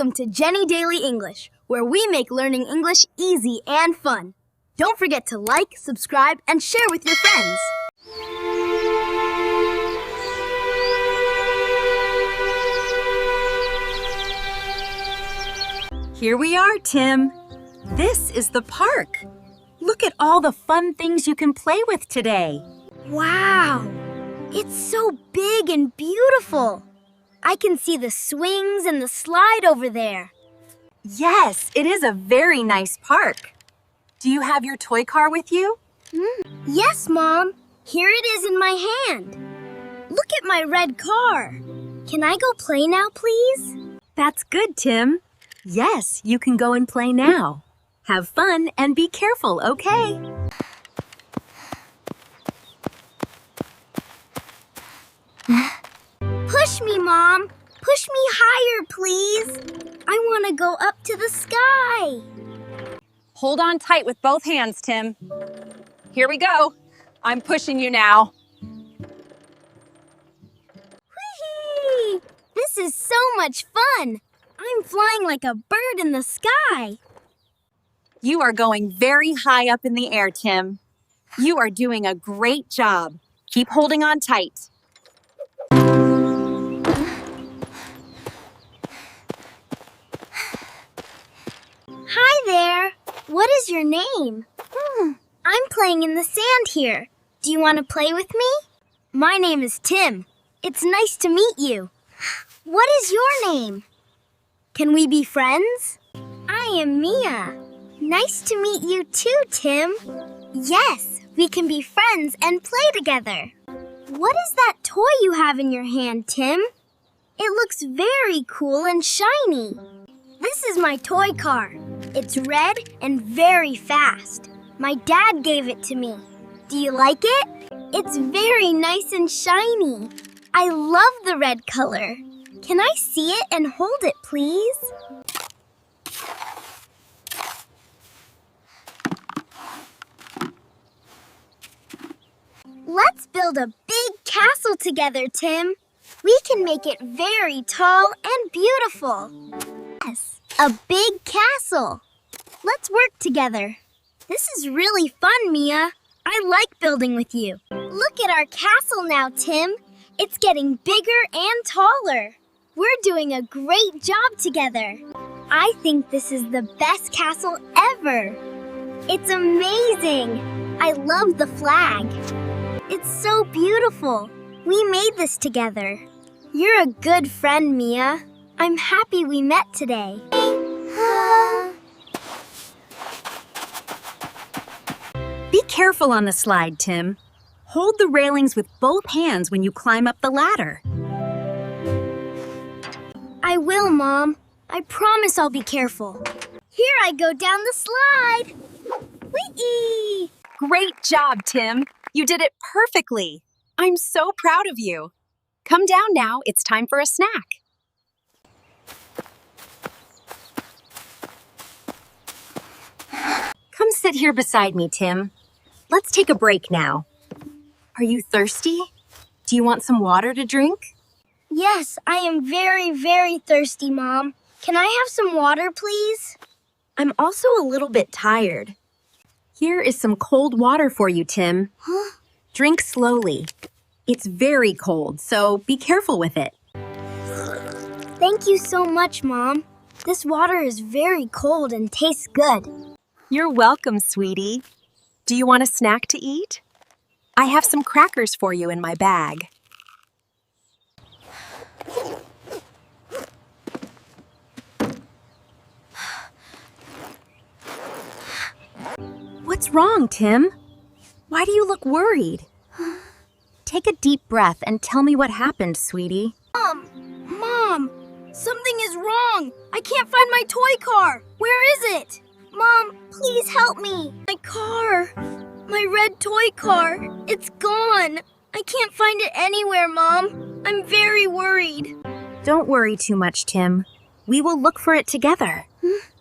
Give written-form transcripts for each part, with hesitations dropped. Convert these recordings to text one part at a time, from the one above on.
Welcome to Jenny Daily English, where we make learning English easy and fun. Don't forget to like, subscribe, and share with your friends. Here we are, Tim. This is the park. Look at all the fun things you can play with today. Wow! It's so big and beautiful. I can see the swings and the slide over there. Yes, it is a very nice park. Do you have your toy car with you? Yes, Mom. Here it is in my hand. Look at my red car. Can I go play now, please? That's good, Tim. Yes, you can go and play now. Have fun and be careful, okay? Push me, Mom. Push me higher, please. I want to go up to the sky. Hold on tight with both hands, Tim. Here we go. I'm pushing you now. Whee! This is so much fun. I'm flying like a bird in the sky. You are going very high up in the air, Tim. You are doing a great job. Keep holding on tight. Hi there. What is your name? I'm playing in the sand here. Do you want to play with me? My name is Tim. It's nice to meet you. What is your name? Can we be friends? I am Mia. Nice to meet you too, Tim. Yes, we can be friends and play together. What is that toy you have in your hand, Tim? It looks very cool and shiny. This is my toy car. It's red and very fast. My dad gave it to me. Do you like it? It's very nice and shiny. I love the red color. Can I see it and hold it, please? Let's build a big castle together, Tim. We can make it very tall and beautiful. Yes, a big castle. Let's work together. This is really fun, Mia. I like building with you. Look at our castle now, Tim. It's getting bigger and taller. We're doing a great job together. I think this is the best castle ever. It's amazing. I love the flag. It's so beautiful. We made this together. You're a good friend, Mia. I'm happy we met today. Be careful on the slide, Tim. Hold the railings with both hands when you climb up the ladder. I will, Mom. I promise I'll be careful. Here I go down the slide. Whee! Great job, Tim. You did it perfectly. I'm so proud of you. Come down now. It's time for a snack. Come sit here beside me, Tim. Let's take a break now. Are you thirsty? Do you want some water to drink? Yes, I am very, very thirsty, Mom. Can I have some water, please? I'm also a little bit tired. Here is some cold water for you, Tim. Drink slowly. It's very cold, so be careful with it. Thank you so much, Mom. This water is very cold and tastes good. You're welcome, sweetie. Do you want a snack to eat? I have some crackers for you in my bag. What's wrong, Tim? Why do you look worried? Take a deep breath and tell me what happened, sweetie. Mom, something is wrong. I can't find my toy car. Where is it? Mom, please help me. My car. My red toy car. It's gone. I can't find it anywhere, Mom. I'm very worried. Don't worry too much, Tim. We will look for it together.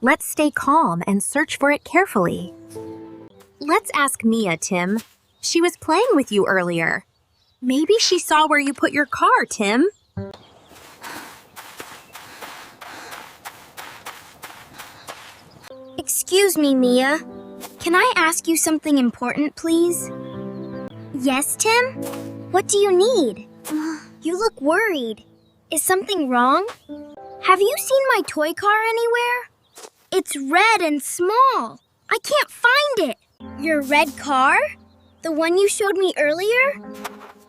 Let's stay calm and search for it carefully. Let's ask Mia, Tim. She was playing with you earlier. Maybe she saw where you put your car, Tim. Excuse me, Mia. Can I ask you something important, please? Yes, Tim? What do you need? You look worried. Is something wrong? Have you seen my toy car anywhere? It's red and small. I can't find it. Your red car? The one you showed me earlier?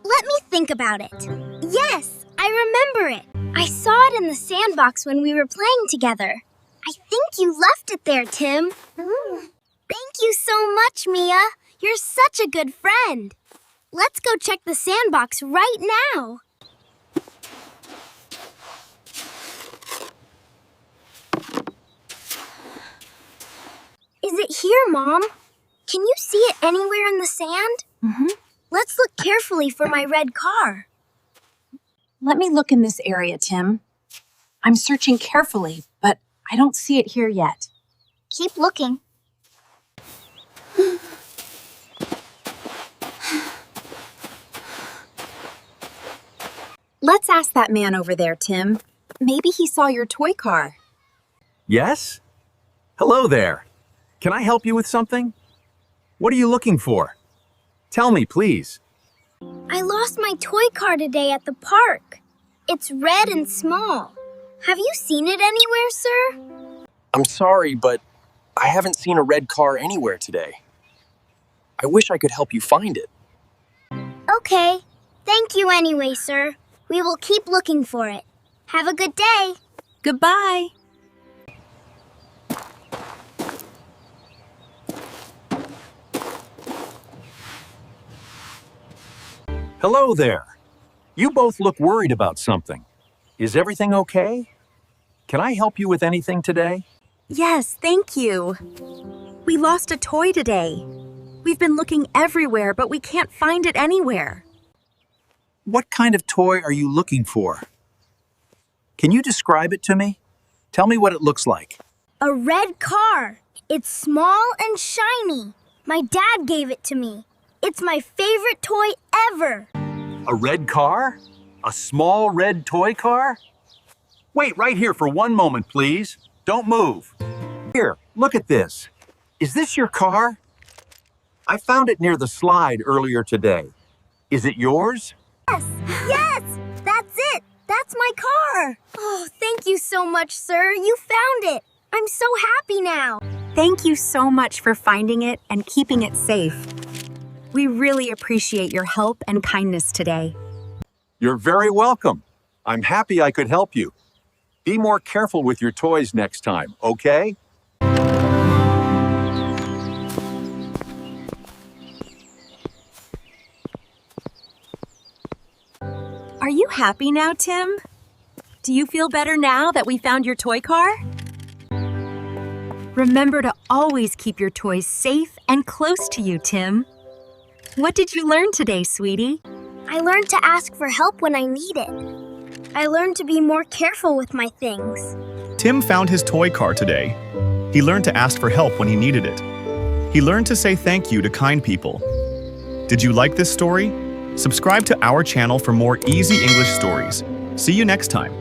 Let me think about it. Yes, I remember it. I saw it in the sandbox when we were playing together. I think you left it there, Tim. Thank you so much, Mia. You're such a good friend. Let's go check the sandbox right now. Is it here, Mom? Can you see it anywhere in the sand? Let's look carefully for my red car. Let me look in this area, Tim. I'm searching carefully, but I don't see it here yet. Keep looking. Let's ask that man over there, Tim. Maybe he saw your toy car. Yes? Hello there. Can I help you with something? What are you looking for? Tell me, please. I lost my toy car today at the park. It's red and small. Have you seen it anywhere, sir? I'm sorry, but I haven't seen a red car anywhere today. I wish I could help you find it. Okay. Thank you anyway, sir. We will keep looking for it. Have a good day. Goodbye. Hello there. You both look worried about something. Is everything okay? Can I help you with anything today? Yes, thank you. We lost a toy today. We've been looking everywhere, but we can't find it anywhere. What kind of toy are you looking for? Can you describe it to me? Tell me what it looks like. A red car. It's small and shiny. My dad gave it to me. It's my favorite toy ever. A red car? A small red toy car? Wait right here for one moment, please. Don't move. Here, look at this. Is this your car? I found it near the slide earlier today. Is it yours? Yes, that's it. That's my car. Oh, thank you so much, sir. You found it. I'm so happy now. Thank you so much for finding it and keeping it safe. We really appreciate your help and kindness today. You're very welcome. I'm happy I could help you. Be more careful with your toys next time, okay? Are you happy now, Tim? Do you feel better now that we found your toy car? Remember to always keep your toys safe and close to you, Tim. What did you learn today, sweetie? I learned to ask for help when I need it. I learned to be more careful with my things. Tim found his toy car today. He learned to ask for help when he needed it. He learned to say thank you to kind people. Did you like this story? Subscribe to our channel for more easy English stories. See you next time.